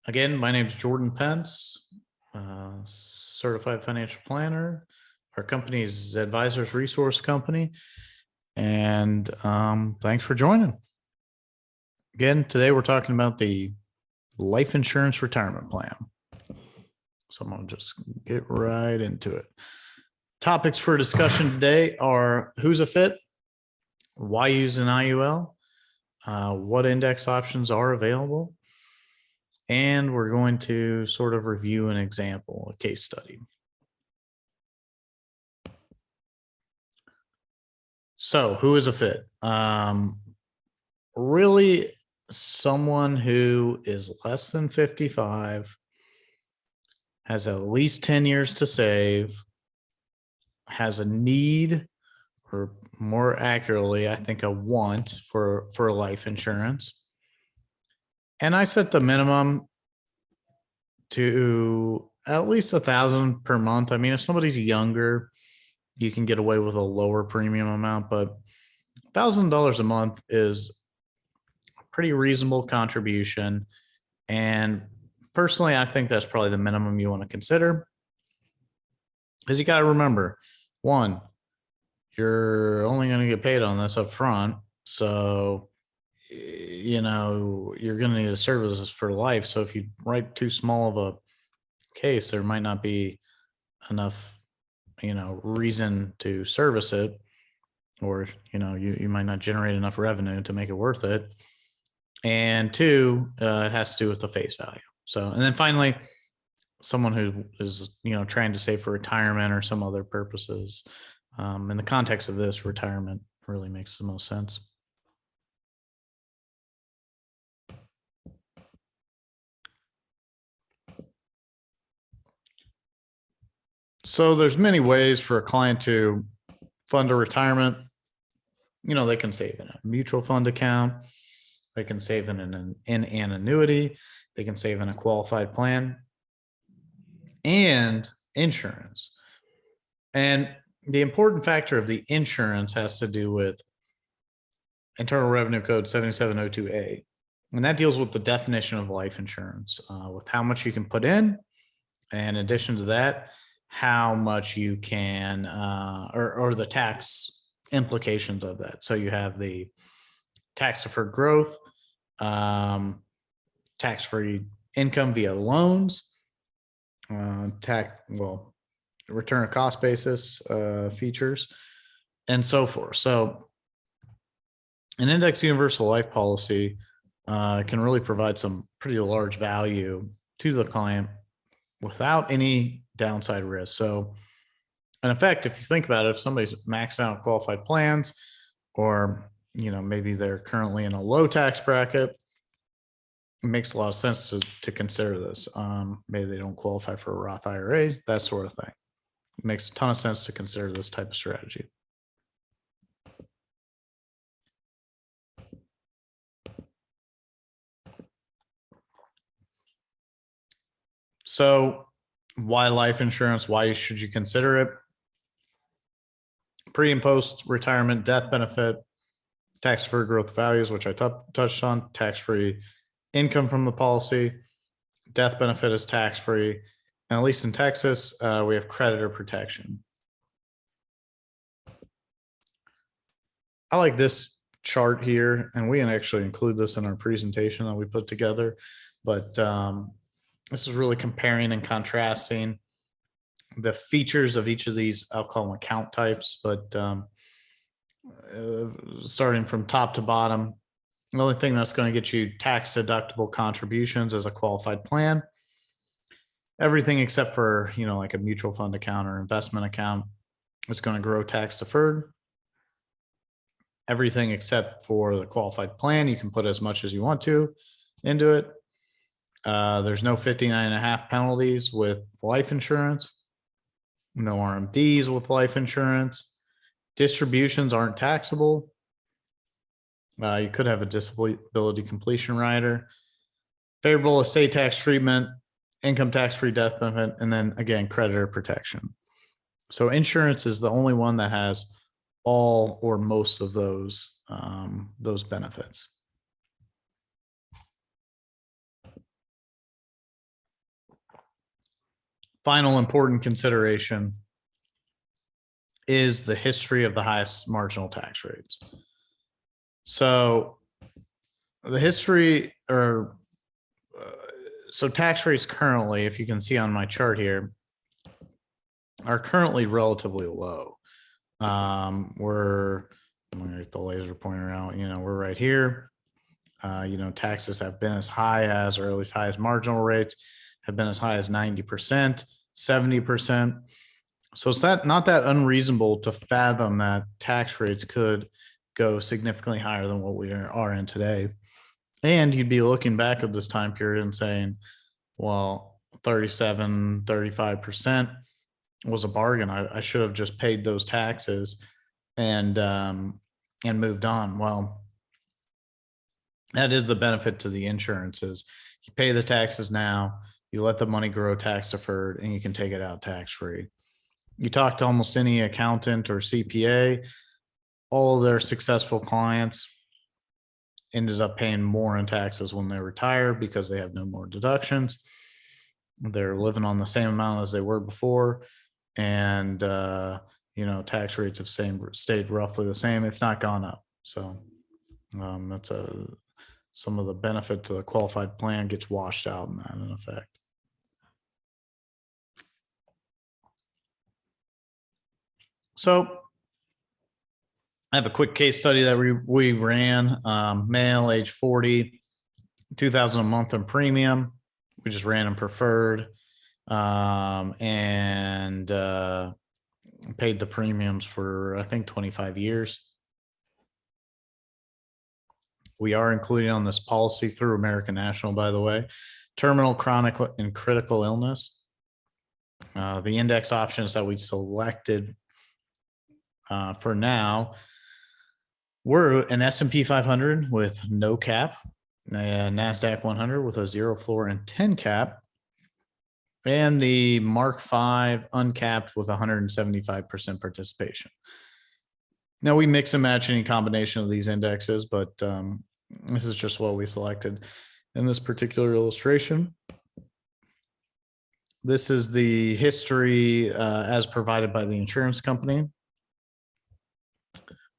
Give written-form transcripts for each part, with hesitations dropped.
Again, my name is Jordan Pence, certified financial planner. Our company is Advisors Resource Company, and thanks for joining. Again, today we're talking about the life insurance retirement plan. So I'm going to just get right into it. Topics for discussion today are who's a fit, why use an IUL, what index options are available, and we're going to sort of review an example, a case study. So who is a fit? Really someone who is less than 55, has at least 10 years to save, has a need, or more accurately, I think a want for life insurance. And I set the minimum to at least 1,000 per month. I mean, if somebody's younger, you can get away with a lower premium amount, but $1,000 a month is a pretty reasonable contribution. And personally, I think that's probably the minimum you want to consider. Because you got to remember, one, you're only going to get paid on this up front. So, you're going to need the services for life. So if you write too small of a case, there might not be enough, reason to service it, or, you might not generate enough revenue to make it worth it. And two, it has to do with the face value. So, and then finally, someone who is, trying to save for retirement or some other purposes. In the context of this, retirement really makes the most sense. So there's many ways for a client to fund a retirement. They can save in a mutual fund account. They can save in an annuity. They can save in a qualified plan and insurance. And the important factor of the insurance has to do with Internal Revenue Code 7702A. And that deals with the definition of life insurance, with how much you can put in. And in addition to that, how much you can, or the tax implications of that. So you have the tax deferred growth, tax-free income via loans, return of cost basis features, and so forth. So an index universal life policy can really provide some pretty large value to the client without any downside risk. So in effect, if you think about it, if somebody's maxed out qualified plans, or maybe they're currently in a low tax bracket, it makes a lot of sense to consider this. Maybe they don't qualify for a Roth IRA, that sort of thing. It makes a ton of sense to consider this type of strategy. So why life insurance? Why should you consider it? Pre and post retirement death benefit, tax-free growth values, which I touched on, tax-free income from the policy, death benefit is tax-free. And at least in Texas, we have creditor protection. I like this chart here, and we can actually include this in our presentation that we put together. But this is really comparing and contrasting the features of each of these, I'll call them account types, but starting from top to bottom, the only thing that's going to get you tax deductible contributions is a qualified plan. Everything except for, like a mutual fund account or investment account is going to grow tax deferred. Everything except for the qualified plan, you can put as much as you want to into it. There's no 59.5 penalties with life insurance. No RMDs with life insurance. Distributions aren't taxable. You could have a disability completion rider. Favorable estate tax treatment, income tax-free death benefit, and then again, creditor protection. So insurance is the only one that has all or most of those benefits. Final important consideration is the history of the highest marginal tax rates. So the history so tax rates currently, if you can see on my chart here, are currently relatively low. I'm gonna get the laser pointer out, we're right here. Taxes have been as high as, or at least high as marginal rates have been as high as 90%, 70%. So it's not that unreasonable to fathom that tax rates could go significantly higher than what we are in today. And you'd be looking back at this time period and saying, well, 37, 35% was a bargain. I should have just paid those taxes and moved on. Well, that is the benefit to the insurance is you pay the taxes now, you let the money grow tax deferred, and you can take it out tax free. You talk to almost any accountant or CPA, all of their successful clients ended up paying more in taxes when they retire because they have no more deductions. They're living on the same amount as they were before. And, tax rates have stayed roughly the same, if not gone up. So that's some of the benefit to the qualified plan gets washed out in that in effect. So I have a quick case study that we ran. Male, age 40, 2,000 a month in premium. We just ran in preferred and paid the premiums for, I think, 25 years. We are including on this policy through American National, by the way, terminal, chronic, and critical illness. The index options that we selected for now were an S&P 500 with no cap, a NASDAQ 100 with a 0 floor and 10 cap, and the Mark V uncapped with 175% participation. Now we mix and match any combination of these indexes, but this is just what we selected in this particular illustration. This is the history as provided by the insurance company.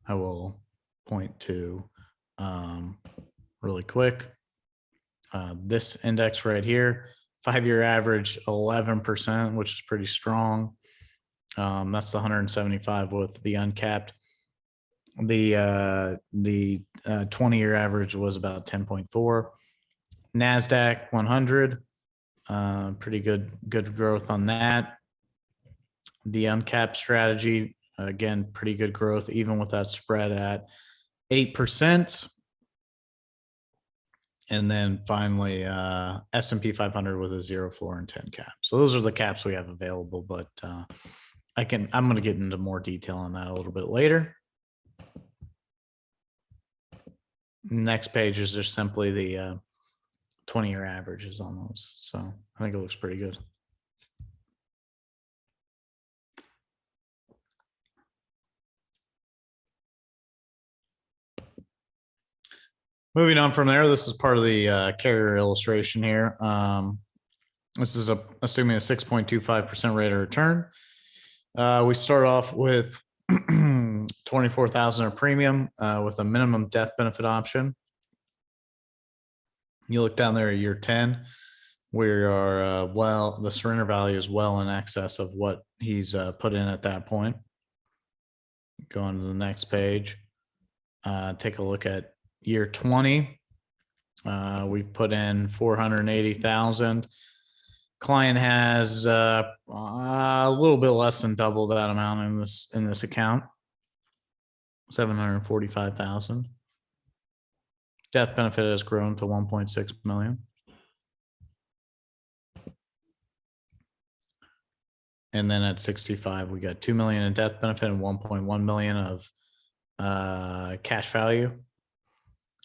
I will point to really quick. This index right here, 5-year average 11%, which is pretty strong. That's the 175 with the uncapped. The 20-year average was about 10.4. NASDAQ 100, pretty good growth on that. The uncapped strategy, again, pretty good growth, even with that spread at 8%. And then finally, S&P 500 with a 0 floor and 10 cap. So those are the caps we have available, but I'm going to get into more detail on that a little bit later. Next page is just simply the 20-year averages on those. So I think it looks pretty good. Moving on from there, this is part of the carrier illustration here. This is assuming a 6.25% rate of return. We start off with 24,000 of premium with a minimum death benefit option. You look down there at year 10, we are the surrender value is well in excess of what he's put in at that point. Go on to the next page. Take a look at year 20. We've put in 480,000. Client has a little bit less than double that amount in this account, 745,000. Death benefit has grown to 1.6 million. And then at 65, we got 2 million in death benefit and 1.1 million of cash value.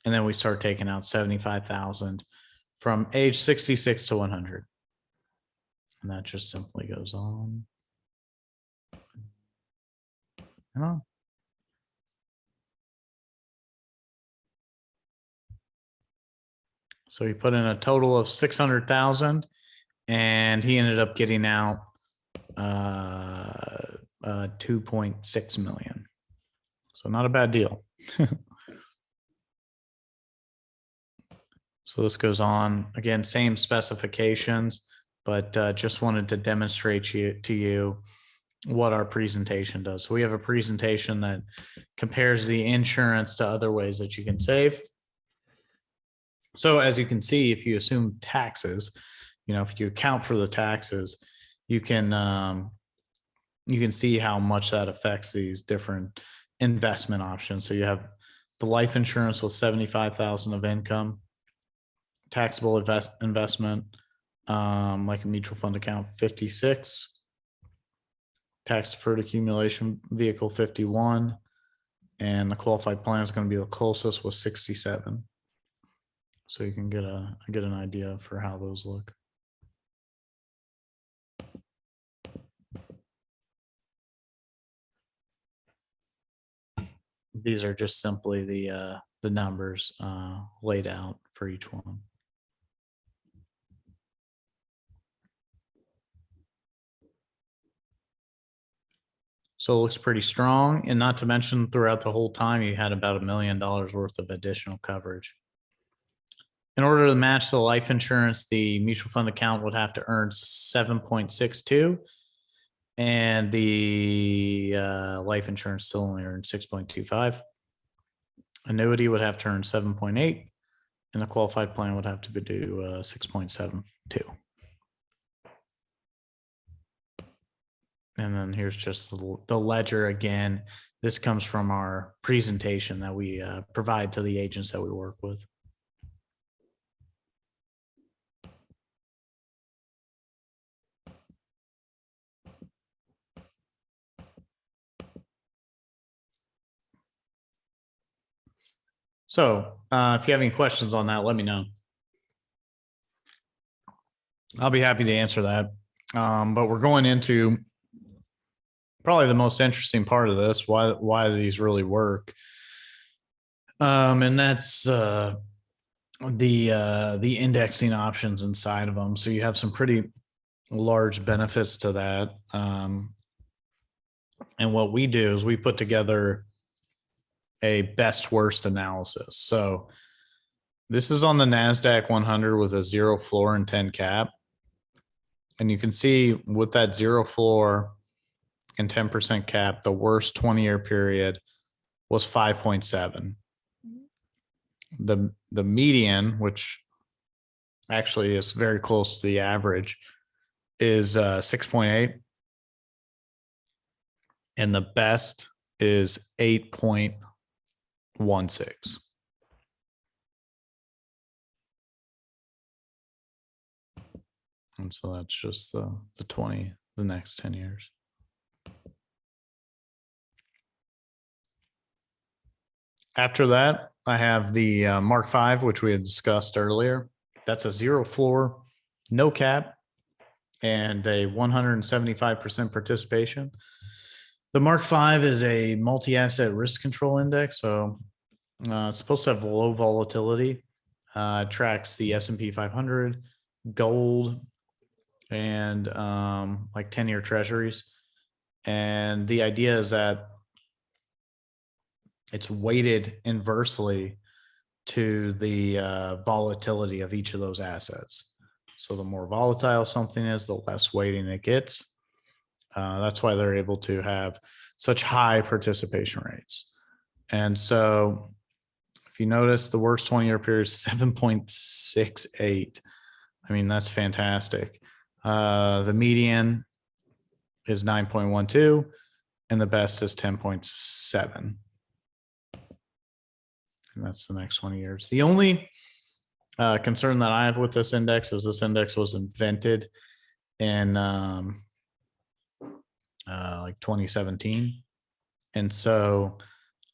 And then we start taking out 75,000 from age 66 to 100. And that just simply goes on. So you put in a total of 600,000 and he ended up getting out 2.6 million. So not a bad deal. So this goes on again, same specifications, but just wanted to demonstrate to you what our presentation does. So we have a presentation that compares the insurance to other ways that you can save. So as you can see, if you assume taxes, if you account for the taxes, you can see how much that affects these different investment options. So you have the life insurance with 75,000 of income, taxable investment, like a mutual fund account, 56, tax deferred accumulation vehicle, 51, and the qualified plan is going to be the closest with 67. So you can get an idea for how those look. These are just simply the numbers laid out for each one. So it looks pretty strong, and not to mention throughout the whole time you had about $1 million worth of additional coverage. In order to match the life insurance, the mutual fund account would have to earn 7.62, and the life insurance still only earned 6.25. Annuity would have to earn 7.8, and the qualified plan would have to do 6.72. And then here's just the ledger again. This comes from our presentation that we provide to the agents that we work with. So if you have any questions on that, let me know. I'll be happy to answer that. But we're going into probably the most interesting part of this, why these really work. And that's the indexing options inside of them. So you have some pretty large benefits to that. And what we do is we put together a best worst analysis. So this is on the NASDAQ 100 with a 0 floor and 10 cap. And you can see with that 0 floor and 10% cap, the worst 20-year period was 5.7. The median, which actually is very close to the average, is 6.8. And the best is 8.16. And so that's just the next 10 years. After that, I have the Mark V, which we had discussed earlier. That's a 0 floor, no cap, and a 175% participation. The Mark V is a multi-asset risk control index. So it's supposed to have low volatility. It tracks the S&P 500, gold, and like 10-year treasuries. And the idea is that it's weighted inversely to the volatility of each of those assets. So the more volatile something is, the less weighting it gets. That's why they're able to have such high participation rates. And so if you notice, the worst 20-year period is 7.68. I mean, that's fantastic. The median is 9.12 and the best is 10.7. And that's the next 20 years. The only concern that I have with this index is this index was invented in like 2017. And so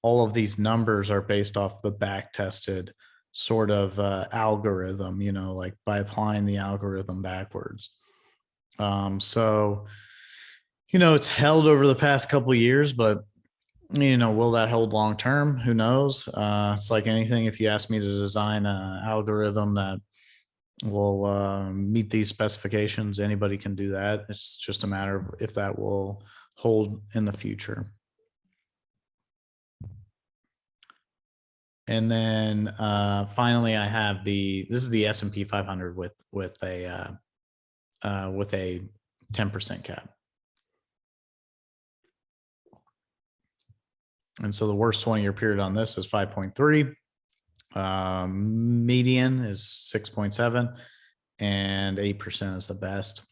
all of these numbers are based off the back tested sort of algorithm, like by applying the algorithm backwards. So, it's held over the past couple of years, but will that hold long term? Who knows? It's like anything. If you ask me to design an algorithm that will meet these specifications. Anybody can do that. It's just a matter of if that will hold in the future. And then finally, I have this is the S&P 500 with a 10% cap. And so the worst 20-year period on this is 5.3. Median is 6.7, and 8% is the best.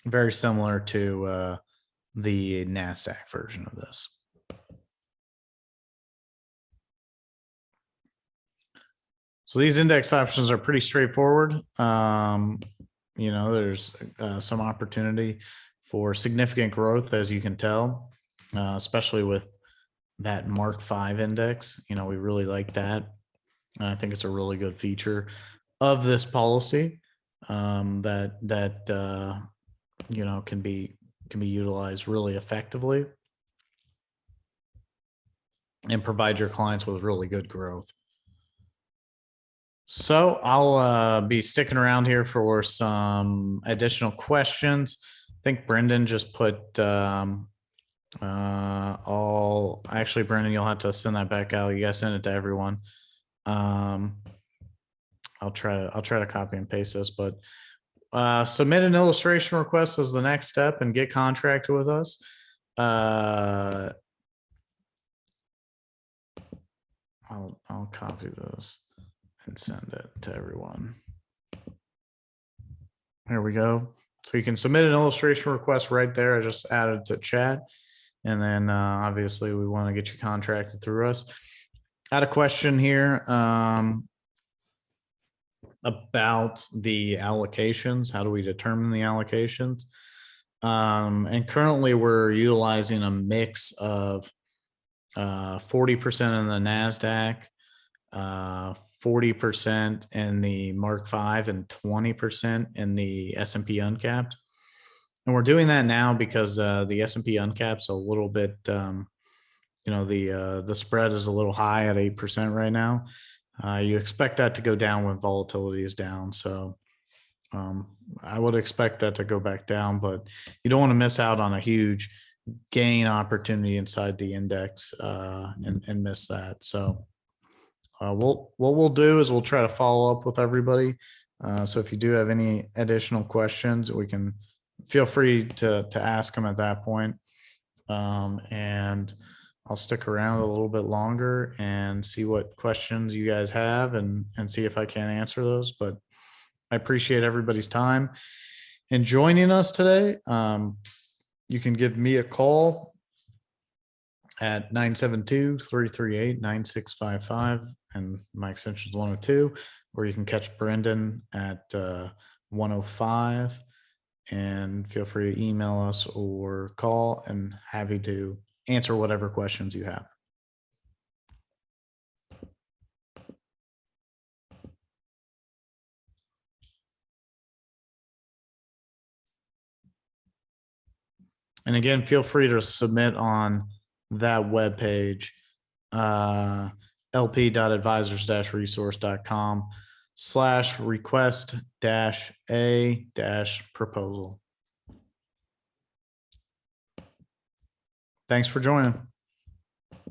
Very similar to the NASDAQ version of this. So these index options are pretty straightforward. There's some opportunity for significant growth, as you can tell, especially with that Mark V index. We really like that. And I think it's a really good feature of this policy that can be utilized really effectively and provide your clients with really good growth. So I'll be sticking around here for some additional questions. I think Brendan just put actually, Brendan, you'll have to send that back out. You guys send it to everyone. I'll try to copy and paste this, but submit an illustration request as the next step and get contracted with us. I'll copy this and send it to everyone. There we go. So you can submit an illustration request right there. I just added to chat. And then obviously we want to get you contracted through us. I had a question here about the allocations. How do we determine the allocations? And currently we're utilizing a mix of 40% in the NASDAQ, 40% in the Mark V, and 20% in the S&P uncapped. And we're doing that now because the S&P uncapped's a little bit, the spread is a little high at 8% right now. You expect that to go down when volatility is down. So I would expect that to go back down, but you don't want to miss out on a huge gain opportunity inside the index and miss that. So what we'll do is we'll try to follow up with everybody. So if you do have any additional questions, we can feel free to ask them at that point. And I'll stick around a little bit longer and see what questions you guys have and see if I can answer those. But I appreciate everybody's time in joining us today. You can give me a call at 972-338-9655, and my extension is 102, or you can catch Brendan at 105, and feel free to email us or call, and happy to answer whatever questions you have. And again, feel free to submit on that webpage, lp.advisors-resource.com/request-a-proposal. Thanks for joining.